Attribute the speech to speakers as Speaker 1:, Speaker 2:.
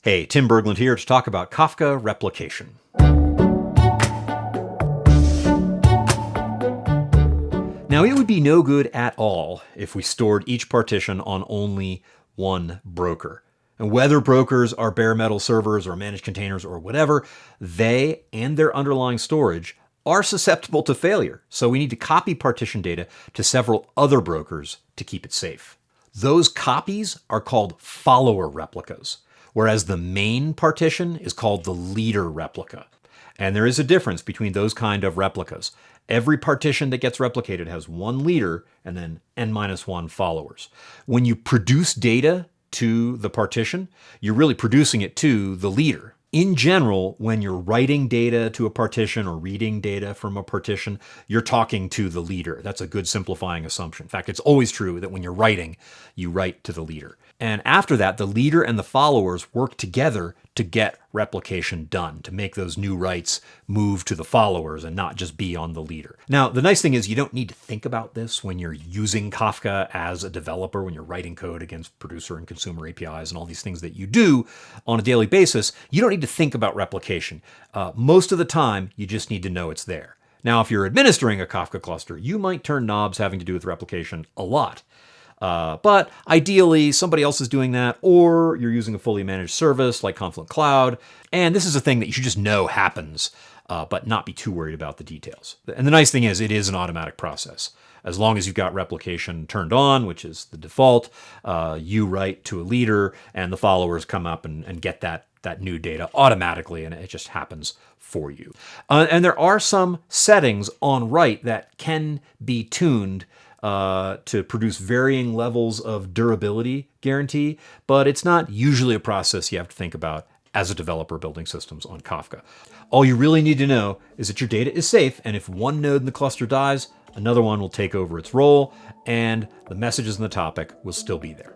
Speaker 1: Hey, Tim Berglund here to talk about Kafka replication. Now, it would be no good at all if we stored each partition on only one broker. And whether brokers are bare metal servers or managed containers or whatever, they and their underlying storage are susceptible to failure. So we need to copy partition data to several other brokers to keep it safe. Those copies are called follower replicas, whereas the main partition is called the leader replica. And there is a difference between those kind of replicas. Every partition that gets replicated has one leader and then n-1 followers. When you produce data to the partition, you're really producing it to the leader. In general, when you're writing data to a partition or reading data from a partition, you're talking to the leader. That's a good simplifying assumption. In fact, it's always true that when you're writing, you write to the leader. And after that, the leader and the followers work together to get replication done, to make those new writes move to the followers and not just be on the leader. Now, the nice thing is you don't need to think about this when you're using Kafka as a developer, when you're writing code against producer and consumer APIs and all these things that you do on a daily basis. You don't need to think about replication. Most of the time, you just need to know it's there. Now, if you're administering a Kafka cluster, you might turn knobs having to do with replication a lot. But ideally, somebody else is doing that, or you're using a fully managed service like Confluent Cloud. And this is a thing that you should just know happens, but not be too worried about the details. And the nice thing is it is an automatic process. As long as you've got replication turned on, which is the default, you write to a leader and the followers come up and get that new data automatically, and it just happens for you. And there are some settings on write that can be tuned to produce varying levels of durability guarantee, but it's not usually a process you have to think about as a developer building systems on Kafka. All you really need to know is that your data is safe, and if one node in the cluster dies, another one will take over its role, and the messages in the topic will still be there.